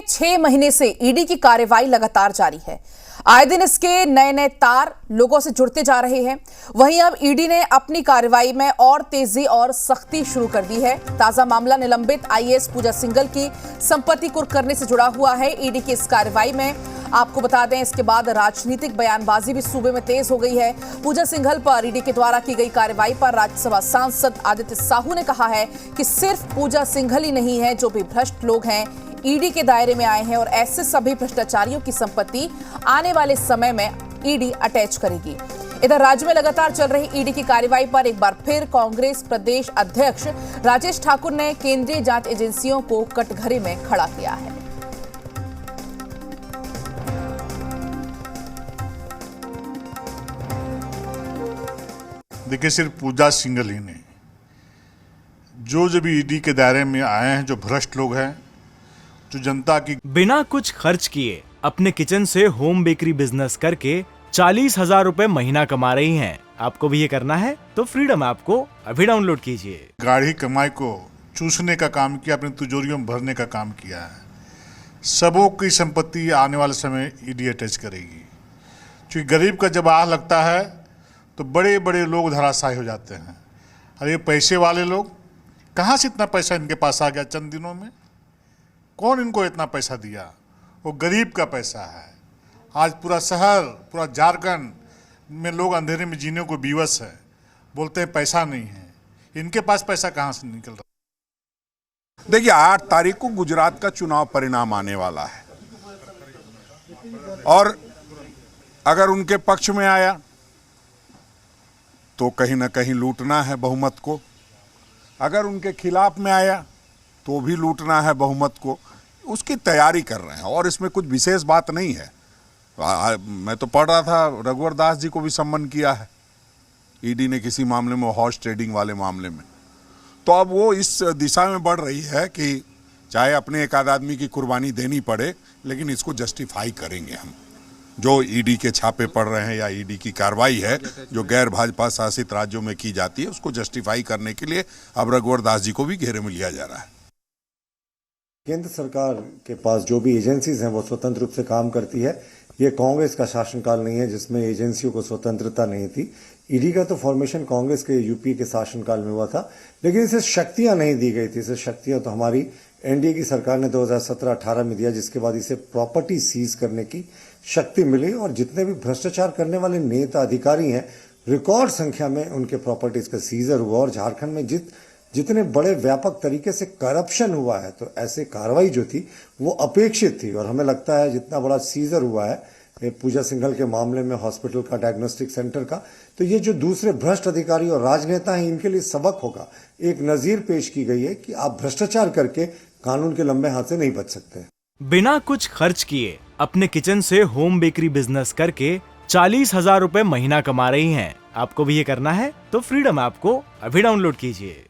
6 महीने से ईडी की कार्रवाई लगातार जारी है। आए दिन इसके नए नए तार लोगों से जुड़ते जा रहे हैं। वहीं अब ईडी ने अपनी कार्रवाई में और तेजी और सख्ती शुरू कर दी है। ताजा मामला निलंबित आईएएस पूजा सिंघल की संपत्ति कुर्क करने से जुड़ा हुआ है। ईडी की इस कार्रवाई में आपको बता दें, इसके बाद राजनीतिक बयानबाजी भी सूबे में तेज हो गई है। पूजा सिंघल पर ईडी के द्वारा की गई कार्रवाई पर राज्यसभा सांसद आदित्य साहू ने कहा है कि सिर्फ पूजा सिंघल ही नहीं है, जो भी भ्रष्ट लोग हैं ईडी के दायरे में आए हैं और ऐसे सभी भ्रष्टाचारियों की संपत्ति आने वाले समय में ईडी अटैच करेगी। इधर राज्य में लगातार चल रही ईडी की कार्रवाई पर एक बार फिर कांग्रेस प्रदेश अध्यक्ष राजेश ठाकुर ने केंद्रीय जांच एजेंसियों को कटघरे में खड़ा किया है। देखिए, सिर्फ पूजा सिंघल ही नहीं, जो भी ईडी के दायरे में आए हैं, जो भ्रष्ट लोग हैं, जो जनता की बिना कुछ खर्च किए अपने किचन से होम बेकरी बिजनेस करके 40,000 रुपए महीना कमा रही हैं। आपको भी ये करना है तो फ्रीडम ऐप को अभी डाउनलोड कीजिए। गाढ़ी कमाई को चूसने का काम किया, अपनी तिजोरियों में भरने का काम किया है। सबों की संपत्ति आने वाले समय ईडी अटैच करेगी। क्योंकि गरीब का जब आह लगता है तो बड़े बड़े लोग धराशायी हो जाते हैं। अरे ये पैसे वाले लोग, कहाँ से इतना पैसा इनके पास आ गया चंद दिनों में? कौन इनको इतना पैसा दिया? वो गरीब का पैसा है। आज पूरा शहर, पूरा झारखंड में लोग अंधेरे में जीने को विवश है। बोलते हैं पैसा नहीं है। इनके पास पैसा कहाँ से निकल रहा? देखिए, 8 तारीख को गुजरात का चुनाव परिणाम आने वाला है और अगर उनके पक्ष में आया तो कहीं ना कहीं लूटना है बहुमत को। अगर उनके खिलाफ में आया तो भी लूटना है बहुमत को। उसकी तैयारी कर रहे हैं और इसमें कुछ विशेष बात नहीं है। मैं तो पढ़ रहा था, रघुवर दास जी को भी सम्मन किया है ईडी ने किसी मामले में, हॉर्स ट्रेडिंग वाले मामले में। तो अब वो इस दिशा में बढ़ रही है कि चाहे अपने एक आध आदमी की कुर्बानी देनी पड़े, लेकिन इसको जस्टिफाई करेंगे हम। जो ईडी के छापे पड़ रहे हैं या ईडी की कार्रवाई है जो गैर भाजपा शासित राज्यों में की जाती है, उसको जस्टिफाई करने के लिए अब रघुवर दास जी को भी घेरे में लिया जा रहा है। केंद्र सरकार के पास जो भी एजेंसीज हैं वो स्वतंत्र रूप से काम करती है। ये कांग्रेस का शासनकाल नहीं है जिसमें एजेंसियों को स्वतंत्रता नहीं थी। ईडी का तो फॉर्मेशन कांग्रेस के यूपी के शासनकाल में हुआ था, लेकिन इसे शक्तियां नहीं दी गई थी। इसे शक्तियां तो हमारी एनडीए की सरकार ने 2017-18 में दिया, जिसके बाद इसे प्रॉपर्टी सीज करने की शक्ति मिली और जितने भी भ्रष्टाचार करने वाले नेता अधिकारी हैं, रिकॉर्ड संख्या में उनके प्रॉपर्टीज का सीजर हुआ और झारखंड में जितने बड़े व्यापक तरीके से करप्शन हुआ है, तो ऐसे कार्रवाई जो थी वो अपेक्षित थी। और हमें लगता है जितना बड़ा सीजर हुआ है पूजा सिंघल के मामले में, हॉस्पिटल का, डायग्नोस्टिक सेंटर का, तो ये जो दूसरे भ्रष्ट अधिकारी और राजनेता हैं इनके लिए सबक होगा। एक नजीर पेश की गई है कि आप भ्रष्टाचार करके कानून के लंबे हाथ से नहीं बच सकते। बिना कुछ खर्च किए अपने किचन से होम बेकरी बिजनेस करके 40,000 रुपए महीना कमा रही हैं। आपको भी ये करना है तो फ्रीडम ऐप को अभी डाउनलोड कीजिए।